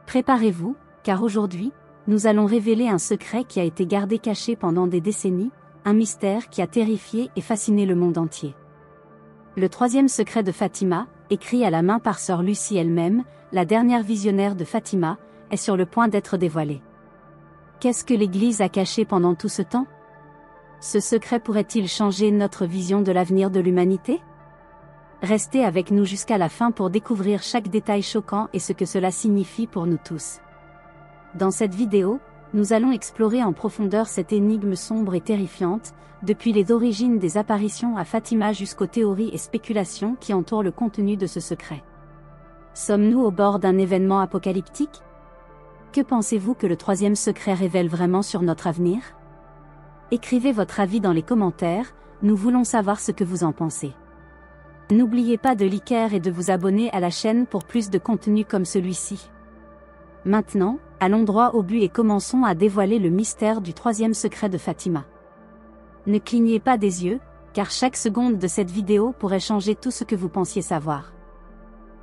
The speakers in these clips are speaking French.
Préparez-vous, car aujourd'hui, nous allons révéler un secret qui a été gardé caché pendant des décennies, un mystère qui a terrifié et fasciné le monde entier. Le troisième secret de Fatima, écrit à la main par sœur Lucie elle-même, la dernière visionnaire de Fatima, est sur le point d'être dévoilé. Qu'est-ce que l'Église a caché pendant tout ce temps? Ce secret pourrait-il changer notre vision de l'avenir de l'humanité? Restez avec nous jusqu'à la fin pour découvrir chaque détail choquant et ce que cela signifie pour nous tous. Dans cette vidéo, nous allons explorer en profondeur cette énigme sombre et terrifiante, depuis les origines des apparitions à Fatima jusqu'aux théories et spéculations qui entourent le contenu de ce secret. Sommes-nous au bord d'un événement apocalyptique? Que pensez-vous que le troisième secret révèle vraiment sur notre avenir? Écrivez votre avis dans les commentaires, nous voulons savoir ce que vous en pensez. N'oubliez pas de liker et de vous abonner à la chaîne pour plus de contenu comme celui-ci. Maintenant, allons droit au but et commençons à dévoiler le mystère du troisième secret de Fatima. Ne clignez pas des yeux, car chaque seconde de cette vidéo pourrait changer tout ce que vous pensiez savoir.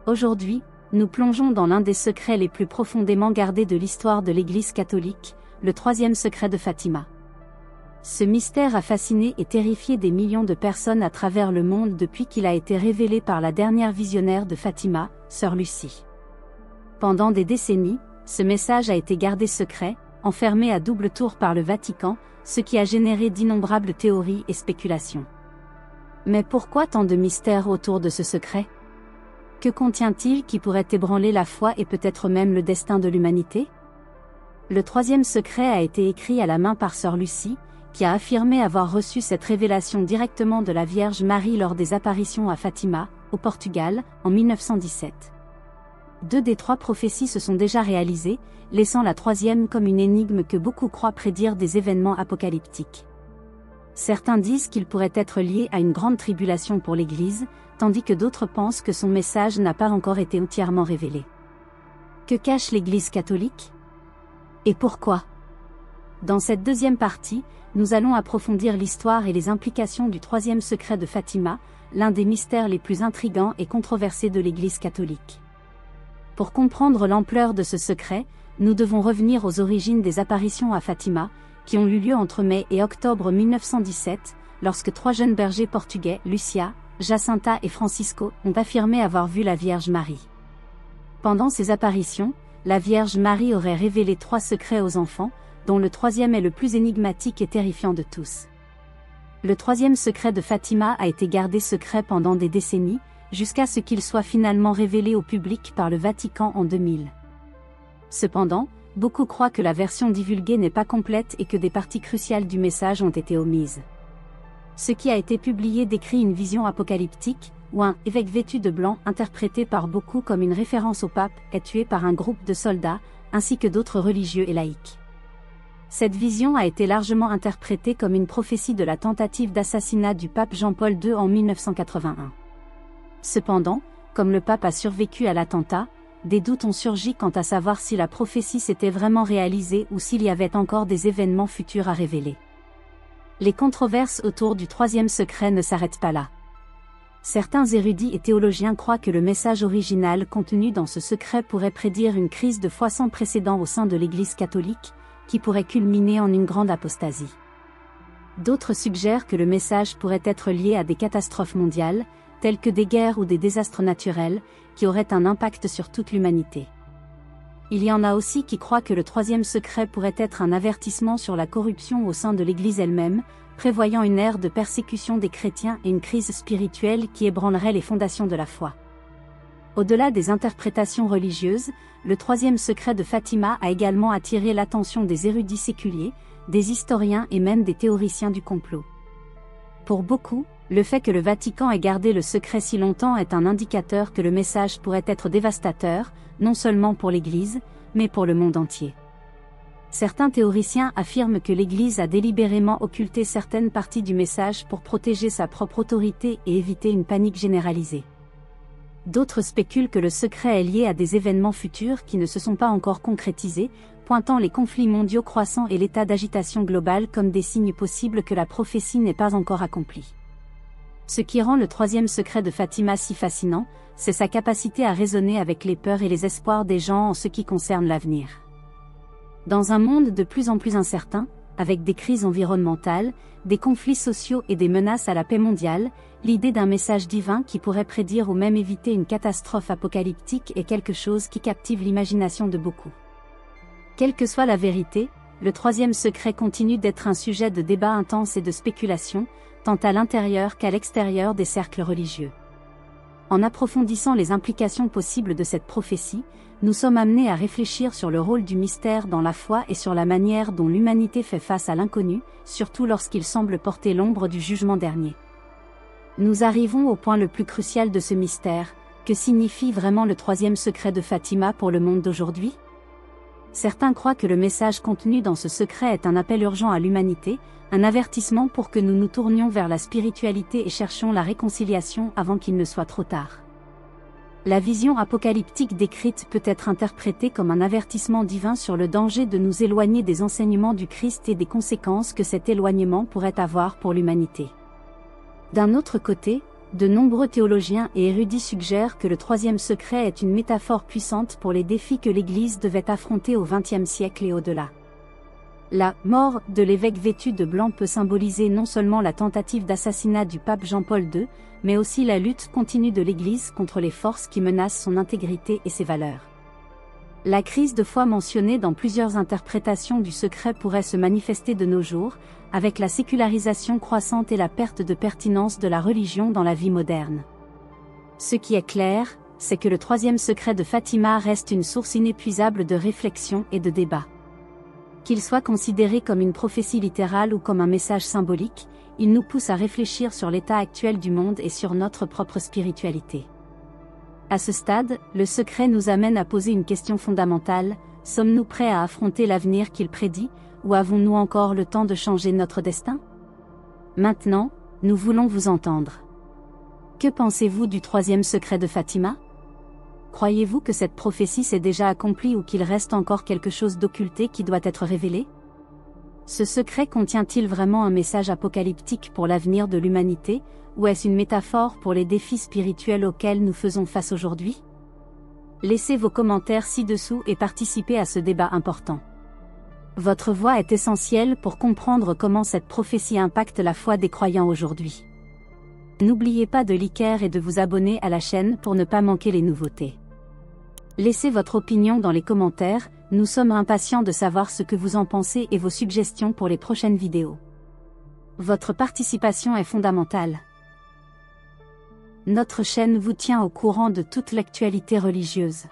Aujourd'hui, nous plongeons dans l'un des secrets les plus profondément gardés de l'histoire de l'Église catholique, le troisième secret de Fatima. Ce mystère a fasciné et terrifié des millions de personnes à travers le monde depuis qu'il a été révélé par la dernière visionnaire de Fatima, sœur Lucie. Pendant des décennies, ce message a été gardé secret, enfermé à double tour par le Vatican, ce qui a généré d'innombrables théories et spéculations. Mais pourquoi tant de mystères autour de ce secret? Que contient-il qui pourrait ébranler la foi et peut-être même le destin de l'humanité? Le troisième secret a été écrit à la main par sœur Lucie, qui a affirmé avoir reçu cette révélation directement de la Vierge Marie lors des apparitions à Fatima, au Portugal, en 1917. 2 des 3 prophéties se sont déjà réalisées, laissant la troisième comme une énigme que beaucoup croient prédire des événements apocalyptiques. Certains disent qu'il pourrait être lié à une grande tribulation pour l'Église, tandis que d'autres pensent que son message n'a pas encore été entièrement révélé. Que cache l'Église catholique? Et pourquoi? Dans cette deuxième partie, nous allons approfondir l'histoire et les implications du troisième secret de Fatima, l'un des mystères les plus intrigants et controversés de l'Église catholique. Pour comprendre l'ampleur de ce secret, nous devons revenir aux origines des apparitions à Fatima, qui ont eu lieu entre mai et octobre 1917, lorsque 3 jeunes bergers portugais, Lucia, Jacinta et Francisco, ont affirmé avoir vu la Vierge Marie. Pendant ces apparitions, la Vierge Marie aurait révélé 3 secrets aux enfants, dont le troisième est le plus énigmatique et terrifiant de tous. Le troisième secret de Fatima a été gardé secret pendant des décennies, jusqu'à ce qu'il soit finalement révélé au public par le Vatican en 2000. Cependant, beaucoup croient que la version divulguée n'est pas complète et que des parties cruciales du message ont été omises. Ce qui a été publié décrit une vision apocalyptique, où un évêque vêtu de blanc, interprété par beaucoup comme une référence au pape, est tué par un groupe de soldats, ainsi que d'autres religieux et laïcs. Cette vision a été largement interprétée comme une prophétie de la tentative d'assassinat du pape Jean-Paul II en 1981. Cependant, comme le pape a survécu à l'attentat, des doutes ont surgi quant à savoir si la prophétie s'était vraiment réalisée ou s'il y avait encore des événements futurs à révéler. Les controverses autour du troisième secret ne s'arrêtent pas là. Certains érudits et théologiens croient que le message original contenu dans ce secret pourrait prédire une crise de foi sans précédent au sein de l'Église catholique, qui pourrait culminer en une grande apostasie. D'autres suggèrent que le message pourrait être lié à des catastrophes mondiales, telles que des guerres ou des désastres naturels, qui auraient un impact sur toute l'humanité. Il y en a aussi qui croient que le troisième secret pourrait être un avertissement sur la corruption au sein de l'Église elle-même, prévoyant une ère de persécution des chrétiens et une crise spirituelle qui ébranlerait les fondations de la foi. Au-delà des interprétations religieuses, le troisième secret de Fatima a également attiré l'attention des érudits séculiers, des historiens et même des théoriciens du complot. Pour beaucoup, le fait que le Vatican ait gardé le secret si longtemps est un indicateur que le message pourrait être dévastateur, non seulement pour l'Église, mais pour le monde entier. Certains théoriciens affirment que l'Église a délibérément occulté certaines parties du message pour protéger sa propre autorité et éviter une panique généralisée. D'autres spéculent que le secret est lié à des événements futurs qui ne se sont pas encore concrétisés, pointant les conflits mondiaux croissants et l'état d'agitation globale comme des signes possibles que la prophétie n'est pas encore accomplie. Ce qui rend le troisième secret de Fatima si fascinant, c'est sa capacité à raisonner avec les peurs et les espoirs des gens en ce qui concerne l'avenir. Dans un monde de plus en plus incertain, avec des crises environnementales, des conflits sociaux et des menaces à la paix mondiale, l'idée d'un message divin qui pourrait prédire ou même éviter une catastrophe apocalyptique est quelque chose qui captive l'imagination de beaucoup. Quelle que soit la vérité, le troisième secret continue d'être un sujet de débat intense et de spéculation, tant à l'intérieur qu'à l'extérieur des cercles religieux. En approfondissant les implications possibles de cette prophétie, nous sommes amenés à réfléchir sur le rôle du mystère dans la foi et sur la manière dont l'humanité fait face à l'inconnu, surtout lorsqu'il semble porter l'ombre du jugement dernier. Nous arrivons au point le plus crucial de ce mystère. Que signifie vraiment le troisième secret de Fatima pour le monde d'aujourd'hui ? Certains croient que le message contenu dans ce secret est un appel urgent à l'humanité, un avertissement pour que nous nous tournions vers la spiritualité et cherchions la réconciliation avant qu'il ne soit trop tard. La vision apocalyptique décrite peut être interprétée comme un avertissement divin sur le danger de nous éloigner des enseignements du Christ et des conséquences que cet éloignement pourrait avoir pour l'humanité. D'un autre côté, de nombreux théologiens et érudits suggèrent que le troisième secret est une métaphore puissante pour les défis que l'Église devait affronter au XXe siècle et au-delà. La mort de l'évêque vêtu de blanc peut symboliser non seulement la tentative d'assassinat du pape Jean-Paul II, mais aussi la lutte continue de l'Église contre les forces qui menacent son intégrité et ses valeurs. La crise de foi mentionnée dans plusieurs interprétations du secret pourrait se manifester de nos jours, avec la sécularisation croissante et la perte de pertinence de la religion dans la vie moderne. Ce qui est clair, c'est que le troisième secret de Fatima reste une source inépuisable de réflexion et de débat. Qu'il soit considéré comme une prophétie littérale ou comme un message symbolique, il nous pousse à réfléchir sur l'état actuel du monde et sur notre propre spiritualité. À ce stade, le secret nous amène à poser une question fondamentale: sommes-nous prêts à affronter l'avenir qu'il prédit, ou avons-nous encore le temps de changer notre destin ? Maintenant, nous voulons vous entendre. Que pensez-vous du troisième secret de Fatima ? Croyez-vous que cette prophétie s'est déjà accomplie ou qu'il reste encore quelque chose d'occulté qui doit être révélé ? Ce secret contient-il vraiment un message apocalyptique pour l'avenir de l'humanité, ou est-ce une métaphore pour les défis spirituels auxquels nous faisons face aujourd'hui ? Laissez vos commentaires ci-dessous et participez à ce débat important. Votre voix est essentielle pour comprendre comment cette prophétie impacte la foi des croyants aujourd'hui. N'oubliez pas de liker et de vous abonner à la chaîne pour ne pas manquer les nouveautés. Laissez votre opinion dans les commentaires, nous sommes impatients de savoir ce que vous en pensez et vos suggestions pour les prochaines vidéos. Votre participation est fondamentale. Notre chaîne vous tient au courant de toute l'actualité religieuse.